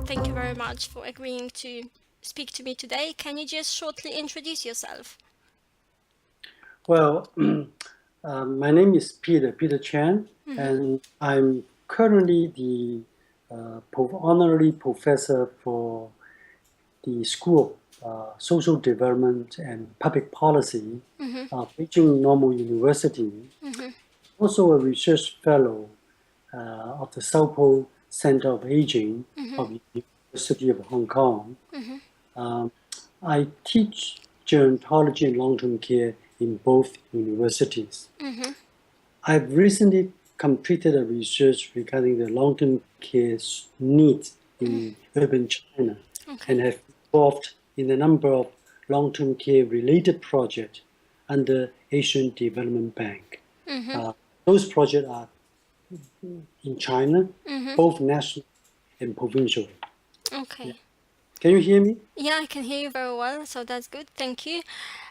Thank you very much for agreeing to speak to me today. Can you just shortly introduce yourself? Well, my name is Peter Chan, and I'm currently the honorary professor for the School of Social Development and Public Policy of Beijing Normal University. Also a research fellow of the South Pole Center of Aging of the University of Hong Kong. I teach gerontology and long-term care in both universities. I've recently completed a research regarding the long-term care needs in urban China and have involved in a number of long-term care related projects under Asian Development Bank. Those projects are in China, both national and provincial. Okay. Yeah. Can you hear me? Yeah, I can hear you very well, so that's good. Thank you.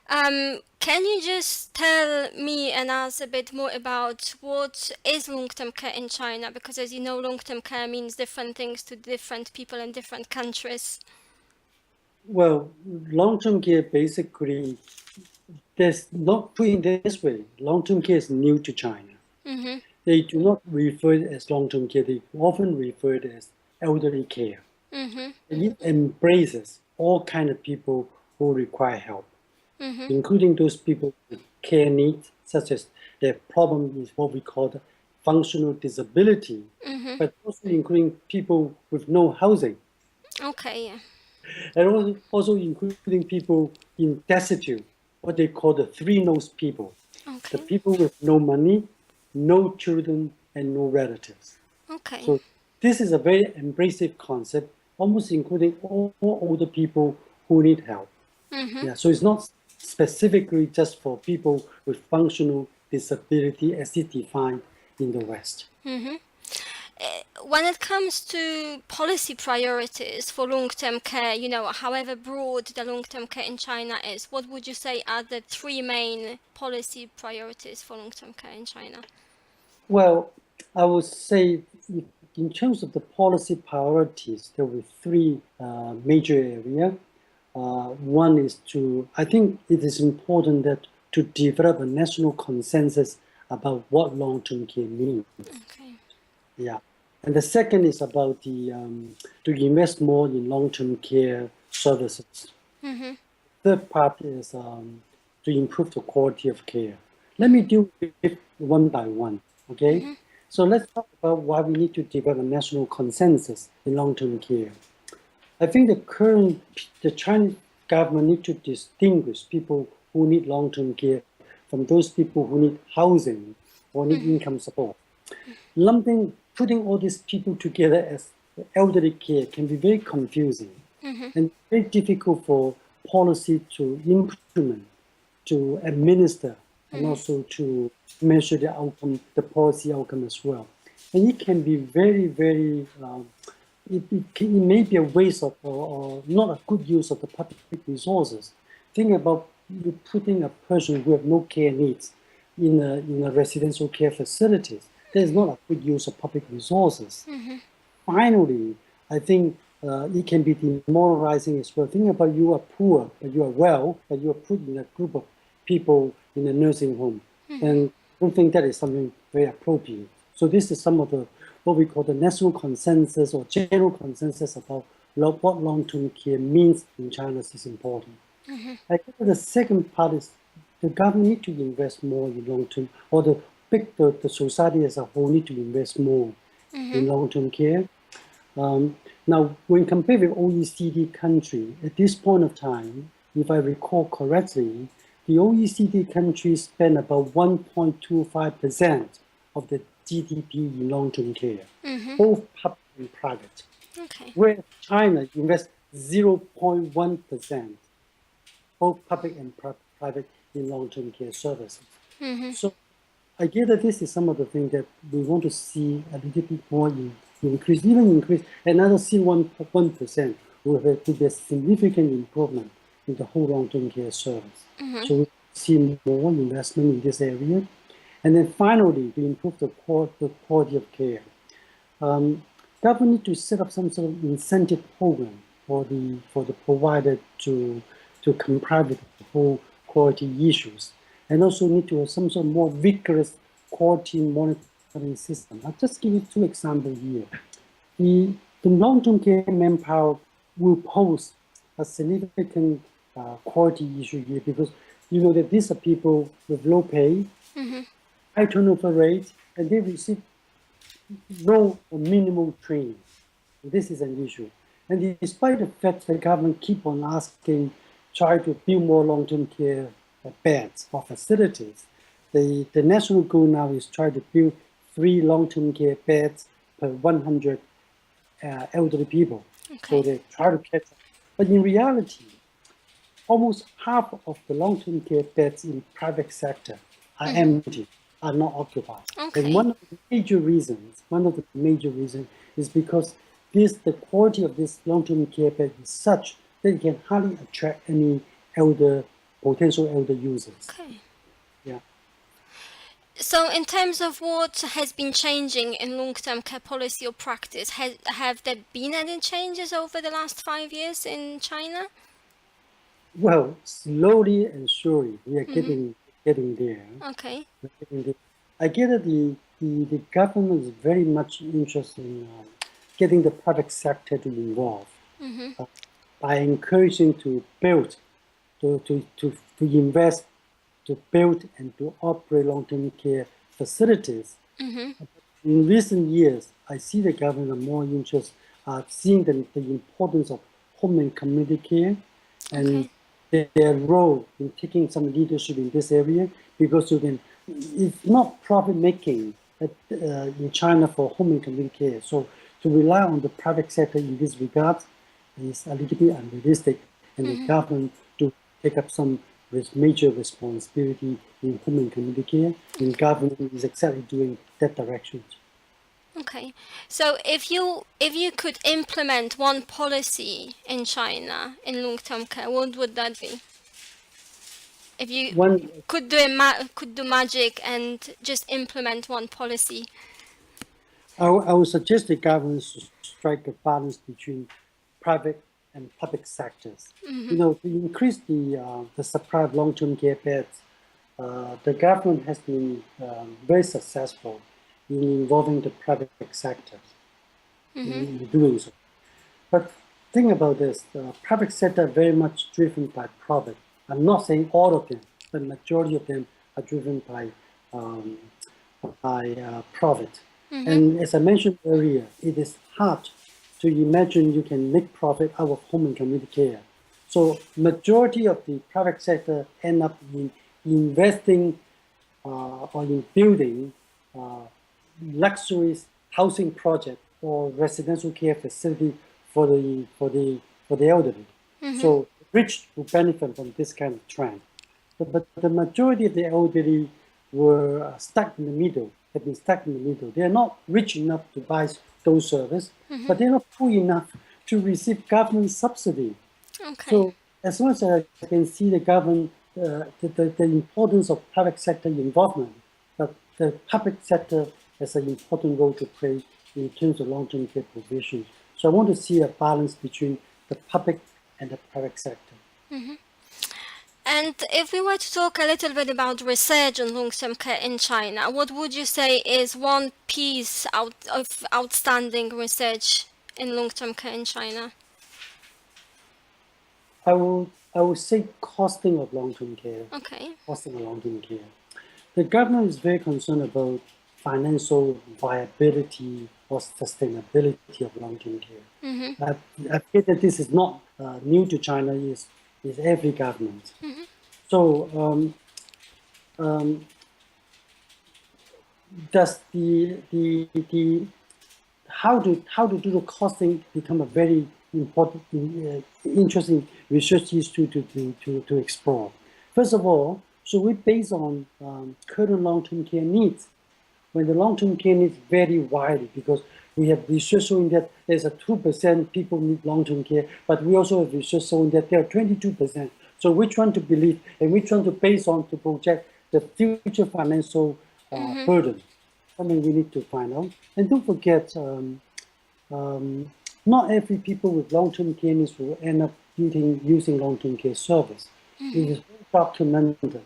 Can you just tell me and us a bit more about what is long-term care in China? Because as you know, long-term care means different things to different people in different countries. Well, long-term care basically, there's not put in this way. Long-term care is new to China. They do not refer it as long-term care. They often refer it as elderly care. And it embraces all kinds of people who require help, including those people with care needs, such as their problem with what we call the functional disability, but also including people with no housing. Okay, yeah. And also including people in destitute, what they call the three no's people. Okay. The people with no money, no children, and no relatives. Okay. So this is a very embracive concept, almost including all older people who need help. Yeah, so it's not specifically just for people with functional disability as it defined in the West. When it comes to policy priorities for long-term care, however broad the long-term care in China is, what would you say are the three main policy priorities for long-term care in China? Well, I would say in terms of the policy priorities, there were three major areas. One is I think it is important that to develop a national consensus about what long-term care means. Okay. Yeah. And the second is about to invest more in long-term care services. Third part is to improve the quality of care. Let me deal with it one by one, okay? So let's talk about why we need to develop a national consensus in long-term care. I think the Chinese government need to distinguish people who need long-term care from those people who need housing or need income support. Putting all these people together as elderly care can be very confusing and very difficult for policy to implement, to administer, and also to measure the outcome, the policy outcome as well. And it can be very, very, it may be a waste of, or not a good use of the public resources. Think about you putting a person who have no care needs in a residential care facilities. That is not a good use of public resources. Finally, I think it can be demoralizing as well. Think about you are poor, but you are well, but you are put in a group of people in a nursing home. And I don't think that is something very appropriate. So this is some of what we call the national consensus or general consensus about what long-term care means in China is important. I think the second part is the government need to invest more in long-term, or the society as a whole need to invest more in long-term care. Now, when compared with OECD country, at this point of time, if I recall correctly, the OECD countries spend about 1.25% of the GDP in long-term care, both public and private. Okay. Whereas China invests 0.1%, both public and private, in long-term care services. So I guess that this is some of the things that we want to see a little bit more increase, another 1% will be a significant improvement in the whole long-term care service. So we see more investment in this area. And then finally, to improve the quality of care, government need to set up some sort of incentive program for the provider to comply with the whole quality issues, and also need to have some sort of more vigorous quality monitoring system. I'll just give you two examples here. The long-term care manpower will pose a significant quality issue here, because you know that these are people with low pay, high turnover rate, and they receive no or minimal training. This is an issue. And despite the fact the government keep on asking, try to build more long-term care beds or facilities, the national goal now is try to build 3 long-term care beds per 100 elderly people. Okay. So they try to catch up. But in reality, almost half of the long-term care beds in private sector are empty, are not occupied. Okay. And one of the major reasons is because the quality of this long-term care bed is such that it can hardly attract any potential elder users. Okay. Yeah. So in terms of what has been changing in long-term care policy or practice, have there been any changes over the last 5 years in China? Well, slowly and surely we are getting there. Okay. I get that the government is very much interested in getting the private sector to involve by encouraging to build, to invest, to build and to operate long-term care facilities. In recent years, I see the government more interested seeing the importance of home and community care and their role in taking some leadership in this area, because it's not profit making in China for home and community care. So to rely on the private sector in this regard is a little bit unrealistic, and the government to take up some major responsibility in home and community care, and government is exactly doing that direction. Okay, so if you could implement one policy in China in long-term care, what would that be? If you could do magic and just implement one policy. I would suggest the government should strike a balance between private and public sectors. You know, to increase the supply of long-term care beds, the government has been very successful in involving the private sector in doing so. But think about this: the private sector are very much driven by profit. I'm not saying all of them, but majority of them are driven by profit. And as I mentioned earlier, it is hard to imagine you can make profit out of home and community care. So majority of the private sector end up in investing or in building luxury housing project or residential care facility for the elderly. So rich will benefit from this kind of trend. But the majority of the elderly were stuck in the middle, have been stuck in the middle. They are not rich enough to buy those services, but they're not poor enough to receive government subsidy. Okay. So as long as I can see the government, the importance of private sector involvement, but the public sector has an important role to play in terms of long-term care provision. So I want to see a balance between the public and the private sector. And if we were to talk a little bit about research on long-term care in China, what would you say is one piece of outstanding research in long-term care in China? I would say costing of long-term care. Okay. Costing of long-term care. The government is very concerned about financial viability or sustainability of long-term care. I think that this is not new to China. Is every government. So does the how to do the costing become a very important, interesting research issue to explore. First of all, so we base on current long-term care needs. When the long-term care needs vary widely, because we have research showing that there's a 2% people need long-term care, but we also have research showing that there are 22%. So which one to believe and which one to base on to project the future financial burden. Something we need to find out. And don't forget, not every people with long-term care needs will end up using long-term care service. It is well documented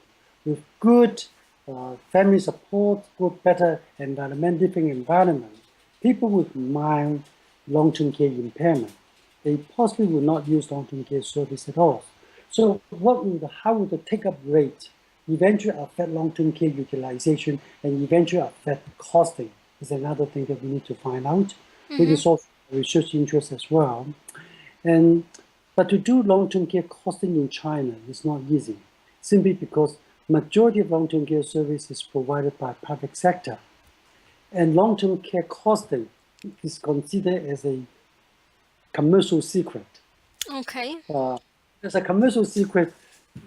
with good family support, good, better living environment. People with mild long-term care impairment, they possibly will not use long-term care service at all. So how will the take-up rate eventually affect long-term care utilization and eventually affect costing is another thing that we need to find out. It is also research interest as well. But to do long-term care costing in China is not easy, simply because majority of long-term care service is provided by private sector. And long-term care costing is considered as a commercial secret. Okay. As a commercial secret,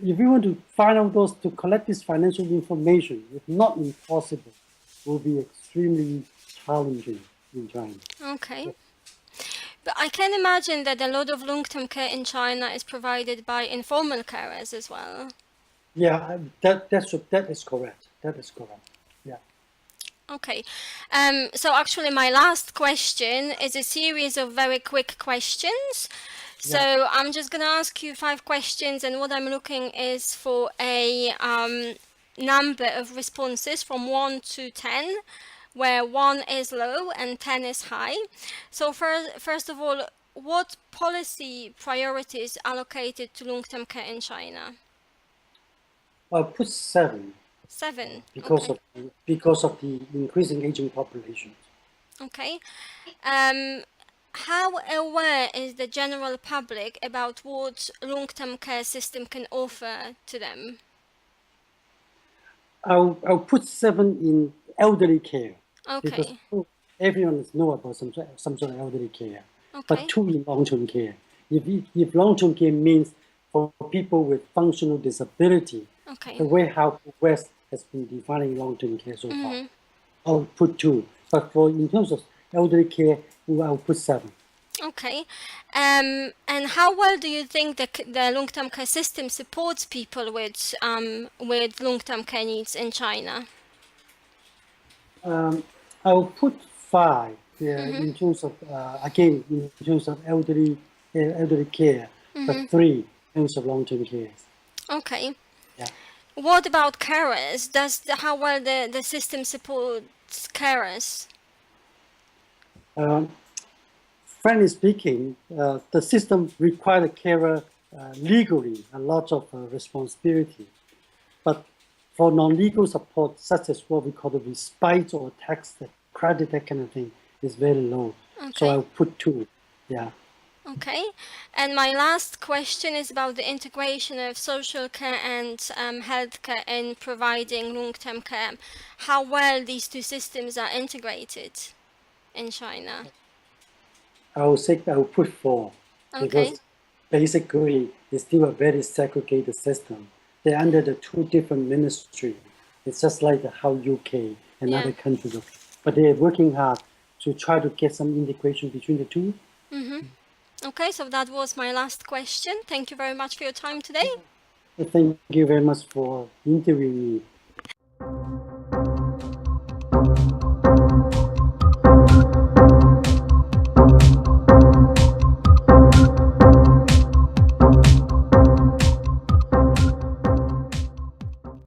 if you want to find out to collect this financial information, if not impossible, will be extremely challenging in China. Okay. But I can imagine that a lot of long-term care in China is provided by informal carers as well. Yeah, that is correct. That is correct. Yeah. Okay. So actually my last question is a series of very quick questions. So I'm just going to ask you 5 questions, and what I'm looking is for a number of responses from 1 to 10, where 1 is low and 10 is high. So first of all, what policy priorities allocated to long-term care in China? I'll put 7 7. because Okay. of the increasing aging population. Okay. How aware is the general public about what long-term care system can offer to them? I'll put 7 in elderly care because Okay. everyone knows about some sort of elderly care. But Okay. 2 in long-term care. If long-term care means for people with functional disability, Okay. the way how West has been defining long-term care so far, I'll put 2. But in terms of elderly care, I'll put 7. Okay. And how well do you think the long-term care system supports people with long-term care needs in China? I'll put 5 in terms of again in terms of elderly care, but 3 in terms of long-term care. Okay. Yeah. What about carers? How well the system supports carers? Frankly speaking, the system requires the carer legally a lot of responsibility, but for non-legal support, such as what we call the respite or tax credit, that kind of thing, is very low. So Okay. I'll put 2. Yeah. Okay, and my last question is about the integration of social care and healthcare in providing long-term care. How well these 2 systems are integrated in China? I'll put 4 Okay. because basically it's still a very segregated system. They're under the 2 different ministries. It's just like how UK and Yeah. other countries are. But they're working hard to try to get some integration between the 2. Okay, so that was my last question. Thank you very much for your time today. Thank you very much for interviewing me.